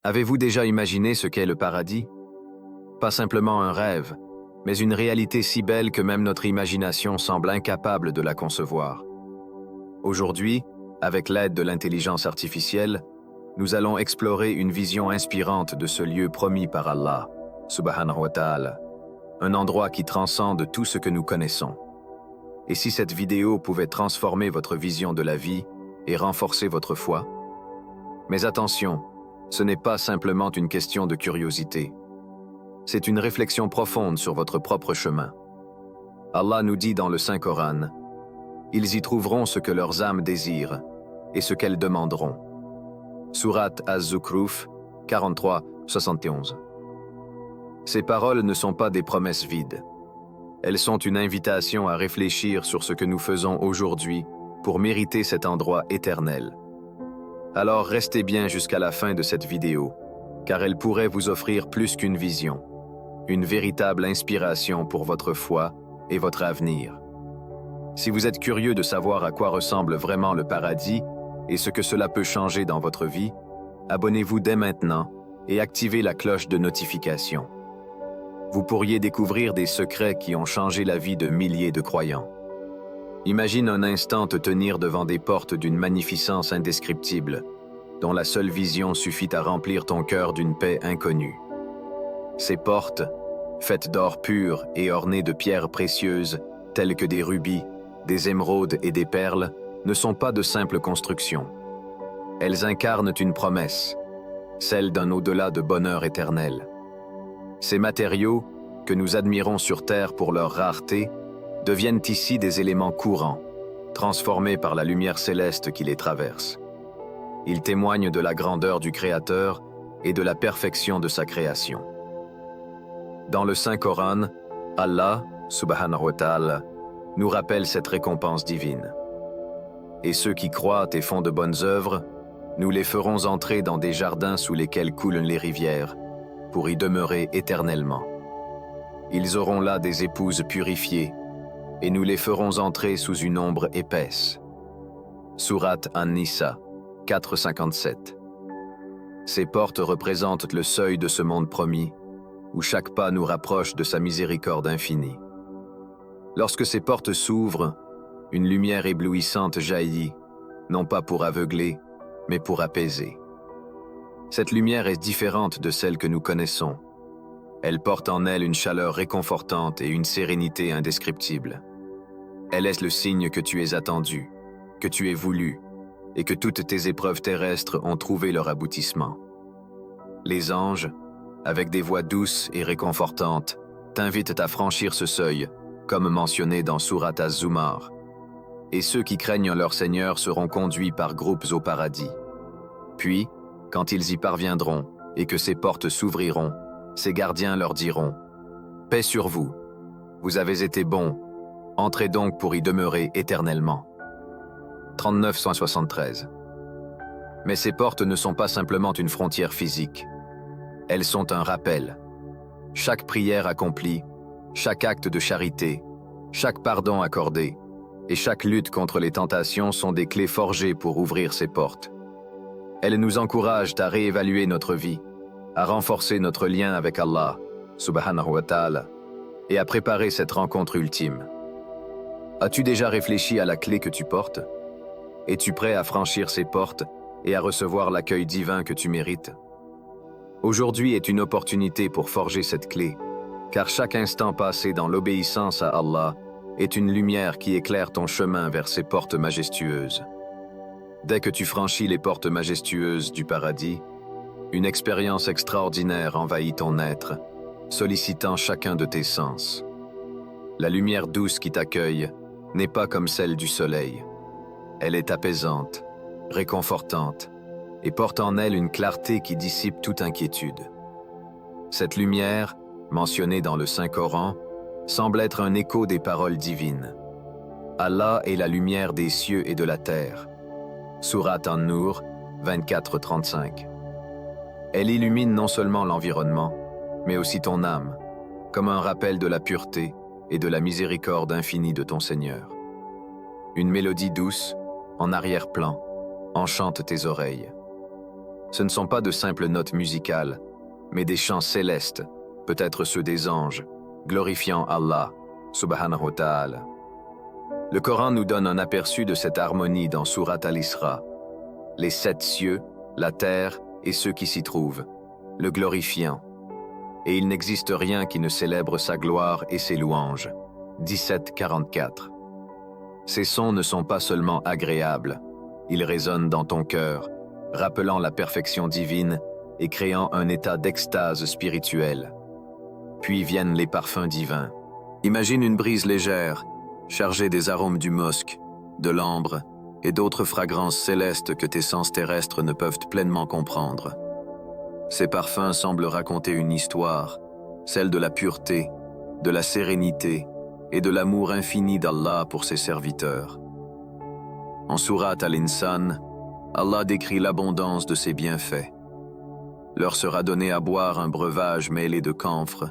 Avez-vous déjà imaginé ce qu'est le paradis? Pas simplement un rêve, mais une réalité si belle que même notre imagination semble incapable de la concevoir. Aujourd'hui, avec l'aide de l'intelligence artificielle, nous allons explorer une vision inspirante de ce lieu promis par Allah, subhanahu wa ta'ala, un endroit qui transcende tout ce que nous connaissons. Et si cette vidéo pouvait transformer votre vision de la vie et renforcer votre foi? Mais attention, ce n'est pas simplement une question de curiosité. C'est une réflexion profonde sur votre propre chemin. Allah nous dit dans le Saint-Coran, « Ils y trouveront ce que leurs âmes désirent et ce qu'elles demanderont. » Sourate Az-Zukhruf 43-71. Ces paroles ne sont pas des promesses vides. Elles sont une invitation à réfléchir sur ce que nous faisons aujourd'hui pour mériter cet endroit éternel. Alors restez bien jusqu'à la fin de cette vidéo, car elle pourrait vous offrir plus qu'une vision, une véritable inspiration pour votre foi et votre avenir. Si vous êtes curieux de savoir à quoi ressemble vraiment le paradis et ce que cela peut changer dans votre vie, abonnez-vous dès maintenant et activez la cloche de notification. Vous pourriez découvrir des secrets qui ont changé la vie de milliers de croyants. Imagine un instant te tenir devant des portes d'une magnificence indescriptible, dont la seule vision suffit à remplir ton cœur d'une paix inconnue. Ces portes, faites d'or pur et ornées de pierres précieuses, telles que des rubis, des émeraudes et des perles, ne sont pas de simples constructions. Elles incarnent une promesse, celle d'un au-delà de bonheur éternel. Ces matériaux, que nous admirons sur Terre pour leur rareté, deviennent ici des éléments courants, transformés par la lumière céleste qui les traverse. Ils témoignent de la grandeur du Créateur et de la perfection de sa création. Dans le Saint-Coran, Allah, subhanahu wa ta'ala, nous rappelle cette récompense divine. Et ceux qui croient et font de bonnes œuvres, nous les ferons entrer dans des jardins sous lesquels coulent les rivières, pour y demeurer éternellement. Ils auront là des épouses purifiées, et nous les ferons entrer sous une ombre épaisse. Sourate An-Nisa 4,57. Ces portes représentent le seuil de ce monde promis, où chaque pas nous rapproche de sa miséricorde infinie. Lorsque ces portes s'ouvrent, une lumière éblouissante jaillit, non pas pour aveugler, mais pour apaiser. Cette lumière est différente de celle que nous connaissons. Elle porte en elle une chaleur réconfortante et une sérénité indescriptible. Elle est le signe que tu es attendu, que tu es voulu, et que toutes tes épreuves terrestres ont trouvé leur aboutissement. Les anges, avec des voix douces et réconfortantes, t'invitent à franchir ce seuil, comme mentionné dans Sourate Az-Zumar. Et ceux qui craignent leur Seigneur seront conduits par groupes au paradis. Puis, quand ils y parviendront et que ces portes s'ouvriront, ces gardiens leur diront « Paix sur vous, vous avez été bons, entrez donc pour y demeurer éternellement. » 3973. Mais ces portes ne sont pas simplement une frontière physique. Elles sont un rappel. Chaque prière accomplie, chaque acte de charité, chaque pardon accordé et chaque lutte contre les tentations sont des clés forgées pour ouvrir ces portes. Elles nous encouragent à réévaluer notre vie, à renforcer notre lien avec Allah, subhanahu wa ta'ala, et à préparer cette rencontre ultime. As-tu déjà réfléchi à la clé que tu portes? Es-tu prêt à franchir ces portes et à recevoir l'accueil divin que tu mérites? Aujourd'hui est une opportunité pour forger cette clé, car chaque instant passé dans l'obéissance à Allah est une lumière qui éclaire ton chemin vers ces portes majestueuses. Dès que tu franchis les portes majestueuses du paradis, une expérience extraordinaire envahit ton être, sollicitant chacun de tes sens. La lumière douce qui t'accueille n'est pas comme celle du soleil. Elle est apaisante, réconfortante, et porte en elle une clarté qui dissipe toute inquiétude. Cette lumière, mentionnée dans le Saint-Coran, semble être un écho des paroles divines. Allah est la lumière des cieux et de la terre. Sourate An-Nur 24-35. Elle illumine non seulement l'environnement, mais aussi ton âme, comme un rappel de la pureté et de la miséricorde infinie de ton Seigneur. Une mélodie douce, en arrière-plan, enchante tes oreilles. Ce ne sont pas de simples notes musicales, mais des chants célestes, peut-être ceux des anges, glorifiant Allah, subhanahu wa ta'ala. Le Coran nous donne un aperçu de cette harmonie dans Surat al-Isra. Les 7 cieux, la terre et ceux qui s'y trouvent, le glorifiant. Et il n'existe rien qui ne célèbre sa gloire et ses louanges. 17:44. Ces sons ne sont pas seulement agréables, ils résonnent dans ton cœur, rappelant la perfection divine et créant un état d'extase spirituelle. Puis viennent les parfums divins. Imagine une brise légère, chargée des arômes du musc, de l'ambre et d'autres fragrances célestes que tes sens terrestres ne peuvent pleinement comprendre. Ces parfums semblent raconter une histoire, celle de la pureté, de la sérénité et de l'amour infini d'Allah pour ses serviteurs. En Surat al-Insan, Allah décrit l'abondance de ses bienfaits. Leur sera donné à boire un breuvage mêlé de camphre,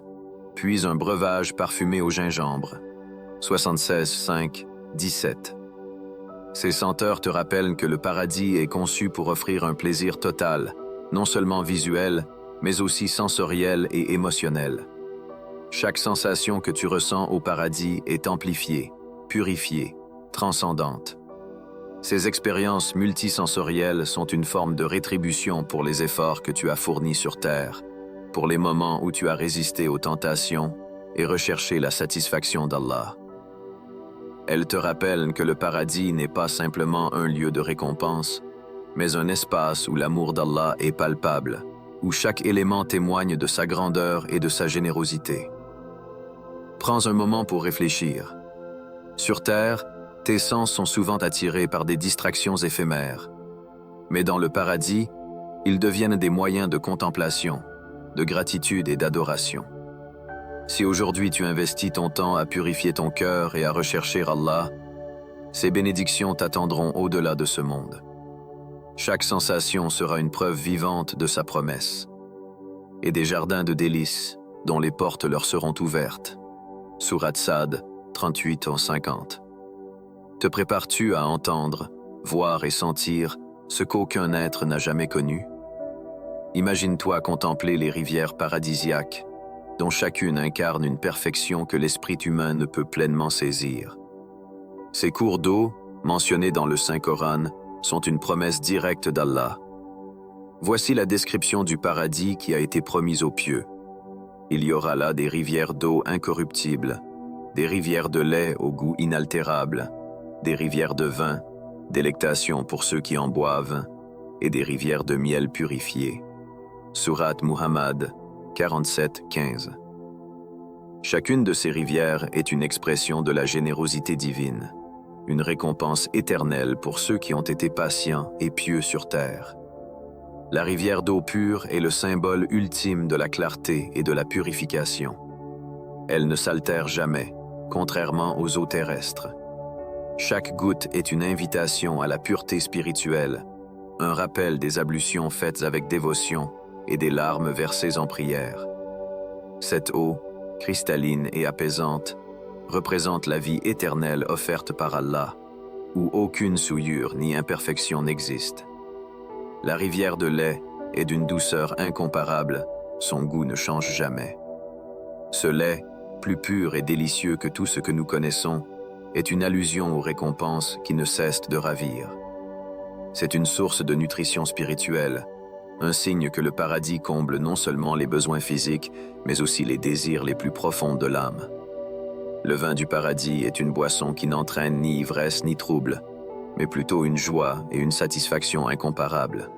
puis un breuvage parfumé au gingembre. 76:5-17. Ces senteurs te rappellent que le paradis est conçu pour offrir un plaisir total, non seulement visuel, mais aussi sensoriel et émotionnel. Chaque sensation que tu ressens au paradis est amplifiée, purifiée, transcendante. Ces expériences multisensorielles sont une forme de rétribution pour les efforts que tu as fournis sur Terre, pour les moments où tu as résisté aux tentations et recherché la satisfaction d'Allah. Elles te rappellent que le paradis n'est pas simplement un lieu de récompense, mais un espace où l'amour d'Allah est palpable, où chaque élément témoigne de sa grandeur et de sa générosité. Prends un moment pour réfléchir. Sur Terre, tes sens sont souvent attirés par des distractions éphémères. Mais dans le paradis, ils deviennent des moyens de contemplation, de gratitude et d'adoration. Si aujourd'hui tu investis ton temps à purifier ton cœur et à rechercher Allah, ces bénédictions t'attendront au-delà de ce monde. Chaque sensation sera une preuve vivante de sa promesse. Et des jardins de délices, dont les portes leur seront ouvertes. Surat Sad, 38-50. Te prépares-tu à entendre, voir et sentir ce qu'aucun être n'a jamais connu? Imagine-toi contempler les rivières paradisiaques, dont chacune incarne une perfection que l'esprit humain ne peut pleinement saisir. Ces cours d'eau, mentionnés dans le Saint-Coran, sont une promesse directe d'Allah. Voici la description du paradis qui a été promise aux pieux. Il y aura là des rivières d'eau incorruptibles, des rivières de lait au goût inaltérable, des rivières de vin, délectation pour ceux qui en boivent, et des rivières de miel purifié. Surat Muhammad 47:15. Chacune de ces rivières est une expression de la générosité divine, une récompense éternelle pour ceux qui ont été patients et pieux sur terre. La rivière d'eau pure est le symbole ultime de la clarté et de la purification. Elle ne s'altère jamais, contrairement aux eaux terrestres. Chaque goutte est une invitation à la pureté spirituelle, un rappel des ablutions faites avec dévotion et des larmes versées en prière. Cette eau, cristalline et apaisante, représente la vie éternelle offerte par Allah, où aucune souillure ni imperfection n'existe. La rivière de lait est d'une douceur incomparable, son goût ne change jamais. Ce lait, plus pur et délicieux que tout ce que nous connaissons, est une allusion aux récompenses qui ne cessent de ravir. C'est une source de nutrition spirituelle, un signe que le paradis comble non seulement les besoins physiques, mais aussi les désirs les plus profonds de l'âme. Le vin du paradis est une boisson qui n'entraîne ni ivresse ni trouble, mais plutôt une joie et une satisfaction incomparables.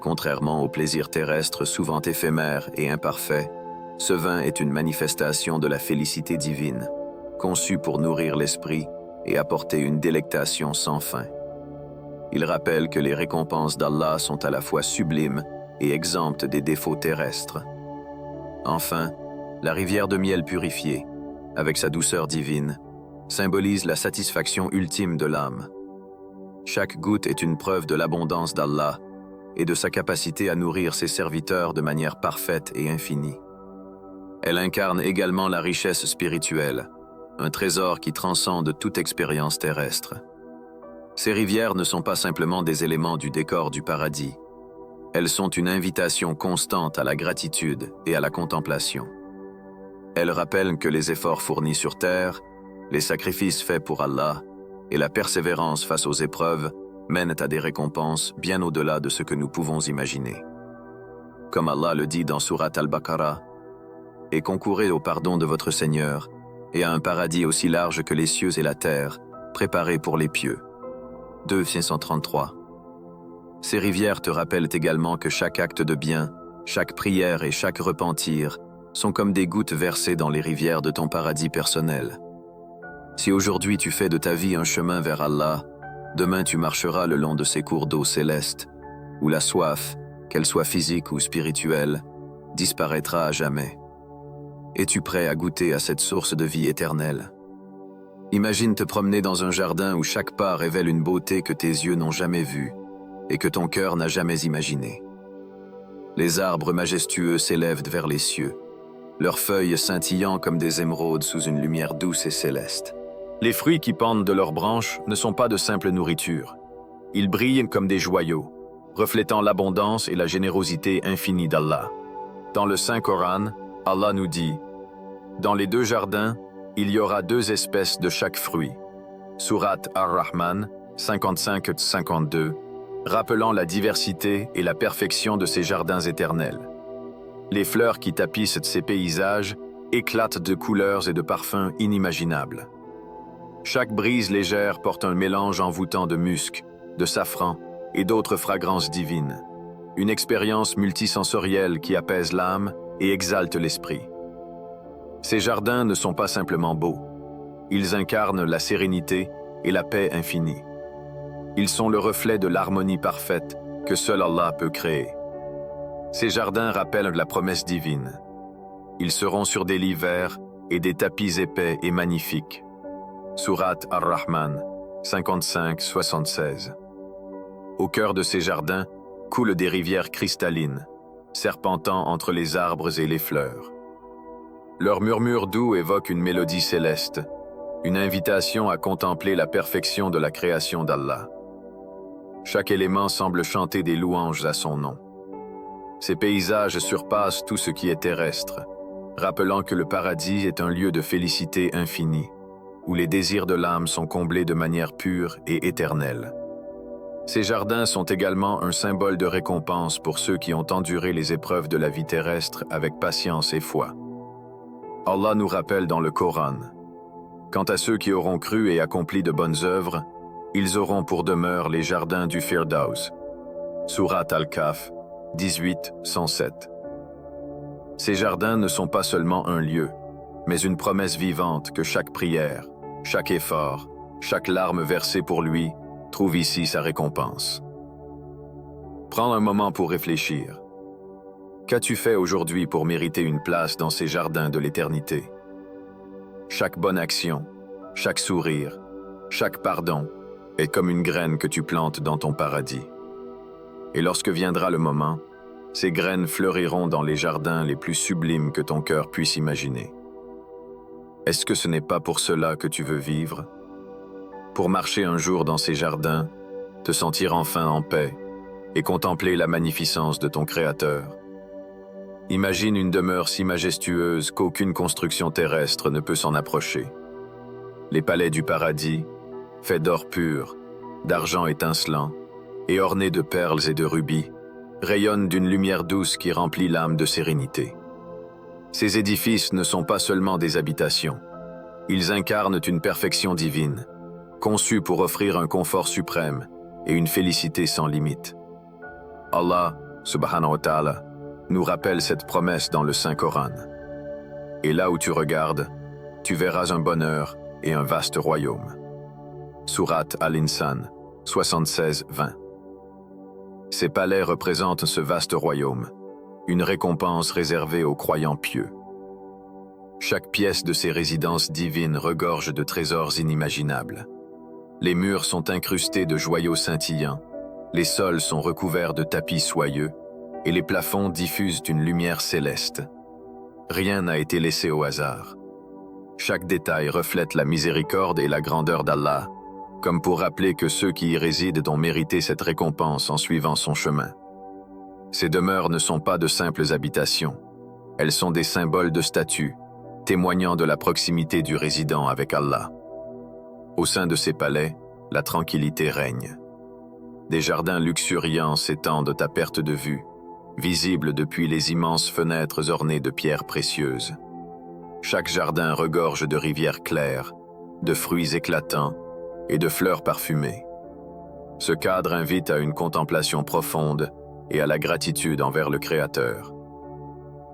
Contrairement au plaisir terrestre souvent éphémère et imparfait, ce vin est une manifestation de la félicité divine, conçue pour nourrir l'esprit et apporter une délectation sans fin. Il rappelle que les récompenses d'Allah sont à la fois sublimes et exemptes des défauts terrestres. Enfin, la rivière de miel purifié, avec sa douceur divine, symbolise la satisfaction ultime de l'âme. Chaque goutte est une preuve de l'abondance d'Allah et de sa capacité à nourrir ses serviteurs de manière parfaite et infinie. Elle incarne également la richesse spirituelle, un trésor qui transcende toute expérience terrestre. Ces rivières ne sont pas simplement des éléments du décor du paradis. Elles sont une invitation constante à la gratitude et à la contemplation. Elles rappellent que les efforts fournis sur terre, les sacrifices faits pour Allah et la persévérance face aux épreuves mènent à des récompenses bien au-delà de ce que nous pouvons imaginer. Comme Allah le dit dans Surat Al-Baqarah, « Et concourez au pardon de votre Seigneur et à un paradis aussi large que les cieux et la terre, préparé pour les pieux. » 2 533. Ces rivières te rappellent également que chaque acte de bien, chaque prière et chaque repentir sont comme des gouttes versées dans les rivières de ton paradis personnel. Si aujourd'hui tu fais de ta vie un chemin vers Allah, demain tu marcheras le long de ces cours d'eau célestes, où la soif, qu'elle soit physique ou spirituelle, disparaîtra à jamais. Es-tu prêt à goûter à cette source de vie éternelle? Imagine te promener dans un jardin où chaque pas révèle une beauté que tes yeux n'ont jamais vue et que ton cœur n'a jamais imaginée. Les arbres majestueux s'élèvent vers les cieux, leurs feuilles scintillant comme des émeraudes sous une lumière douce et céleste. Les fruits qui pendent de leurs branches ne sont pas de simple nourriture. Ils brillent comme des joyaux, reflétant l'abondance et la générosité infinie d'Allah. Dans le Saint-Coran, Allah nous dit « Dans les deux jardins, il y aura 2 espèces de chaque fruit. » Surat Ar-Rahman 55-52, rappelant la diversité et la perfection de ces jardins éternels. Les fleurs qui tapissent ces paysages éclatent de couleurs et de parfums inimaginables. Chaque brise légère porte un mélange envoûtant de musc, de safran et d'autres fragrances divines. Une expérience multisensorielle qui apaise l'âme et exalte l'esprit. Ces jardins ne sont pas simplement beaux. Ils incarnent la sérénité et la paix infinie. Ils sont le reflet de l'harmonie parfaite que seul Allah peut créer. Ces jardins rappellent la promesse divine. Ils seront sur des lits verts et des tapis épais et magnifiques. Surat Ar-Rahman 55-76. Au cœur de ces jardins coulent des rivières cristallines, serpentant entre les arbres et les fleurs. Leur murmure doux évoque une mélodie céleste, une invitation à contempler la perfection de la création d'Allah. Chaque élément semble chanter des louanges à son nom. Ces paysages surpassent tout ce qui est terrestre, rappelant que le paradis est un lieu de félicité infinie, où les désirs de l'âme sont comblés de manière pure et éternelle. Ces jardins sont également un symbole de récompense pour ceux qui ont enduré les épreuves de la vie terrestre avec patience et foi. Allah nous rappelle dans le Coran « Quant à ceux qui auront cru et accompli de bonnes œuvres, ils auront pour demeure les jardins du Firdaus. » Surat Al-Kahf 18-107. Ces jardins ne sont pas seulement un lieu, mais une promesse vivante que chaque prière, chaque effort, chaque larme versée pour lui trouve ici sa récompense. Prends un moment pour réfléchir. Qu'as-tu fait aujourd'hui pour mériter une place dans ces jardins de l'éternité? Chaque bonne action, chaque sourire, chaque pardon est comme une graine que tu plantes dans ton paradis. Et lorsque viendra le moment, ces graines fleuriront dans les jardins les plus sublimes que ton cœur puisse imaginer. Est-ce que ce n'est pas pour cela que tu veux vivre? Pour marcher un jour dans ces jardins, te sentir enfin en paix et contempler la magnificence de ton Créateur. Imagine une demeure si majestueuse qu'aucune construction terrestre ne peut s'en approcher. Les palais du paradis, faits d'or pur, d'argent étincelant et ornés de perles et de rubis, rayonnent d'une lumière douce qui remplit l'âme de sérénité. Ces édifices ne sont pas seulement des habitations. Ils incarnent une perfection divine, conçue pour offrir un confort suprême et une félicité sans limite. Allah, subhanahu wa ta'ala, nous rappelle cette promesse dans le Saint-Coran. Et là où tu regardes, tu verras un bonheur et un vaste royaume. Surat Al-Insan 76-20. Ces palais représentent ce vaste royaume, une récompense réservée aux croyants pieux. Chaque pièce de ces résidences divines regorge de trésors inimaginables. Les murs sont incrustés de joyaux scintillants, les sols sont recouverts de tapis soyeux, et les plafonds diffusent une lumière céleste. Rien n'a été laissé au hasard. Chaque détail reflète la miséricorde et la grandeur d'Allah, comme pour rappeler que ceux qui y résident ont mérité cette récompense en suivant son chemin. Ces demeures ne sont pas de simples habitations. Elles sont des symboles de statut, témoignant de la proximité du résident avec Allah. Au sein de ces palais, la tranquillité règne. Des jardins luxuriants s'étendent à perte de vue, visibles depuis les immenses fenêtres ornées de pierres précieuses. Chaque jardin regorge de rivières claires, de fruits éclatants et de fleurs parfumées. Ce cadre invite à une contemplation profonde et à la gratitude envers le Créateur.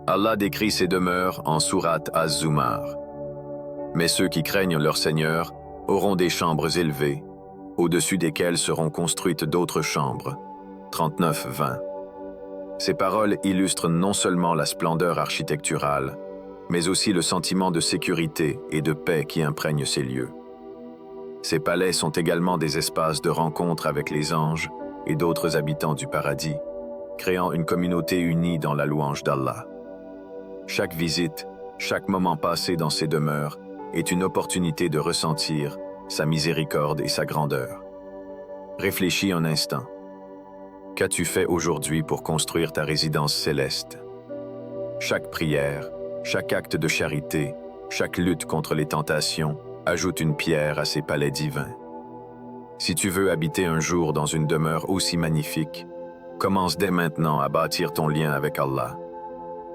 Allah décrit ces demeures en sourate Az-Zumar. Mais ceux qui craignent leur Seigneur auront des chambres élevées, au-dessus desquelles seront construites d'autres chambres. 39-20. Ces paroles illustrent non seulement la splendeur architecturale, mais aussi le sentiment de sécurité et de paix qui imprègne ces lieux. Ces palais sont également des espaces de rencontre avec les anges et d'autres habitants du paradis, créant une communauté unie dans la louange d'Allah. Chaque visite, chaque moment passé dans ces demeures est une opportunité de ressentir sa miséricorde et sa grandeur. Réfléchis un instant. Qu'as-tu fait aujourd'hui pour construire ta résidence céleste? Chaque prière, chaque acte de charité, chaque lutte contre les tentations ajoute une pierre à ces palais divins. Si tu veux habiter un jour dans une demeure aussi magnifique, commence dès maintenant à bâtir ton lien avec Allah.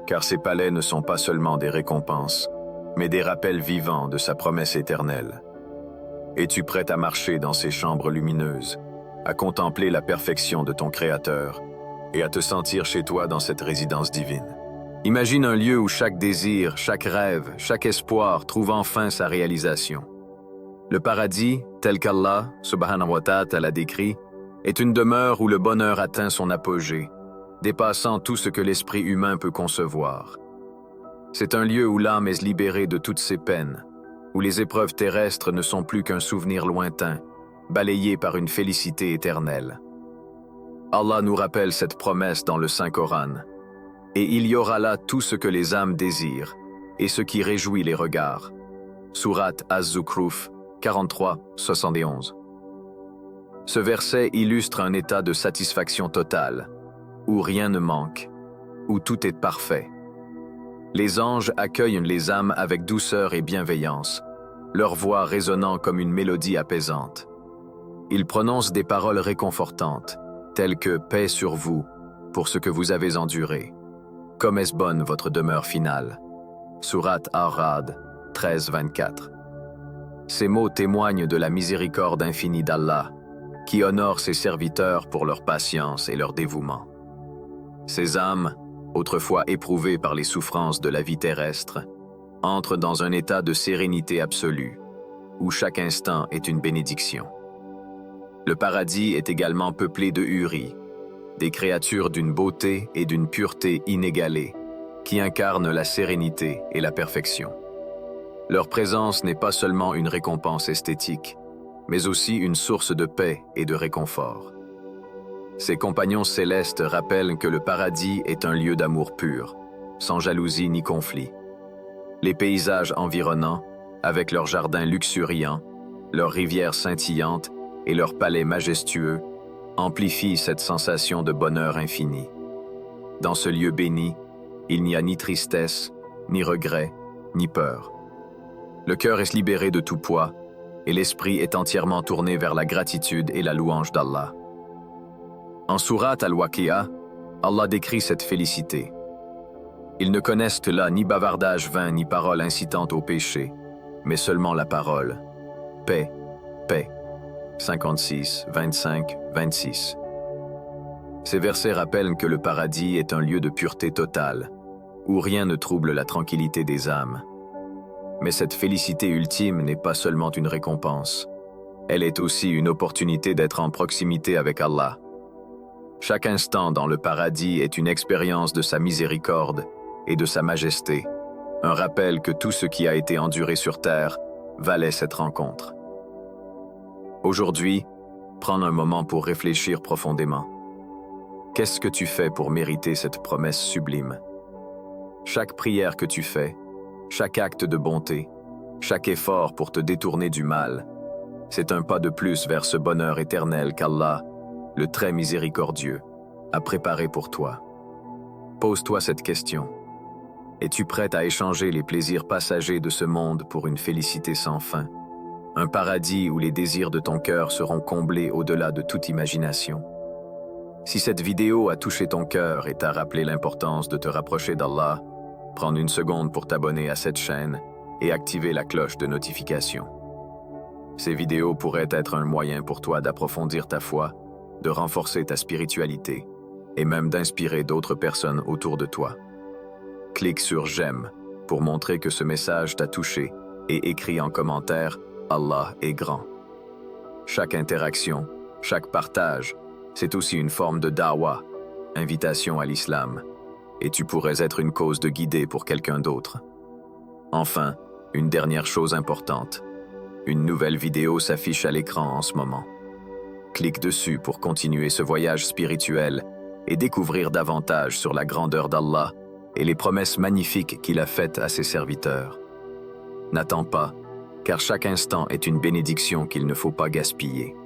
Car ces palais ne sont pas seulement des récompenses, mais des rappels vivants de sa promesse éternelle. Es-tu prêt à marcher dans ces chambres lumineuses, à contempler la perfection de ton Créateur et à te sentir chez toi dans cette résidence divine? Imagine un lieu où chaque désir, chaque rêve, chaque espoir trouve enfin sa réalisation. Le paradis, tel qu'Allah, subhanahu wa ta'ala, l'a décrit, est une demeure où le bonheur atteint son apogée, dépassant tout ce que l'esprit humain peut concevoir. C'est un lieu où l'âme est libérée de toutes ses peines, où les épreuves terrestres ne sont plus qu'un souvenir lointain, balayé par une félicité éternelle. Allah nous rappelle cette promesse dans le Saint-Coran. Et il y aura là tout ce que les âmes désirent, et ce qui réjouit les regards. Sourate Az-Zukhruf 43-71. Ce verset illustre un état de satisfaction totale, où rien ne manque, où tout est parfait. Les anges accueillent les âmes avec douceur et bienveillance, leur voix résonnant comme une mélodie apaisante. Ils prononcent des paroles réconfortantes, telles que « paix sur vous, pour ce que vous avez enduré ». Comme est-ce bonne votre demeure finale. Sourate Ar-Ra'd 13-24. Ces mots témoignent de la miséricorde infinie d'Allah, qui honore ses serviteurs pour leur patience et leur dévouement. Ces âmes, autrefois éprouvées par les souffrances de la vie terrestre, entrent dans un état de sérénité absolue, où chaque instant est une bénédiction. Le paradis est également peuplé de huris, des créatures d'une beauté et d'une pureté inégalées, qui incarnent la sérénité et la perfection. Leur présence n'est pas seulement une récompense esthétique, mais aussi une source de paix et de réconfort. Ces compagnons célestes rappellent que le paradis est un lieu d'amour pur, sans jalousie ni conflit. Les paysages environnants, avec leurs jardins luxuriants, leurs rivières scintillantes et leurs palais majestueux, amplifie cette sensation de bonheur infini. Dans ce lieu béni, il n'y a ni tristesse, ni regret, ni peur. Le cœur est libéré de tout poids et l'esprit est entièrement tourné vers la gratitude et la louange d'Allah. En sourate Al-Waqi'a, Allah décrit cette félicité. Ils ne connaissent là ni bavardage vain ni parole incitante au péché, mais seulement la parole. Paix, paix. 56, 25, 26. Ces versets rappellent que le paradis est un lieu de pureté totale, où rien ne trouble la tranquillité des âmes. Mais cette félicité ultime n'est pas seulement une récompense, elle est aussi une opportunité d'être en proximité avec Allah. Chaque instant dans le paradis est une expérience de sa miséricorde et de sa majesté, un rappel que tout ce qui a été enduré sur terre valait cette rencontre. Aujourd'hui, prends un moment pour réfléchir profondément. Qu'est-ce que tu fais pour mériter cette promesse sublime? Chaque prière que tu fais, chaque acte de bonté, chaque effort pour te détourner du mal, c'est un pas de plus vers ce bonheur éternel qu'Allah, le très miséricordieux, a préparé pour toi. Pose-toi cette question. Es-tu prête à échanger les plaisirs passagers de ce monde pour une félicité sans fin? Un paradis où les désirs de ton cœur seront comblés au-delà de toute imagination. Si cette vidéo a touché ton cœur et t'a rappelé l'importance de te rapprocher d'Allah, prends une seconde pour t'abonner à cette chaîne et activer la cloche de notification. Ces vidéos pourraient être un moyen pour toi d'approfondir ta foi, de renforcer ta spiritualité et même d'inspirer d'autres personnes autour de toi. Clique sur J'aime pour montrer que ce message t'a touché et écris en commentaire « Allah est grand ». Chaque interaction, chaque partage, c'est aussi une forme de da'wah, invitation à l'islam, et tu pourrais être une cause de guidée pour quelqu'un d'autre. Enfin, une dernière chose importante. Une nouvelle vidéo s'affiche à l'écran en ce moment. Clique dessus pour continuer ce voyage spirituel et découvrir davantage sur la grandeur d'Allah et les promesses magnifiques qu'il a faites à ses serviteurs. N'attends pas, car chaque instant est une bénédiction qu'il ne faut pas gaspiller.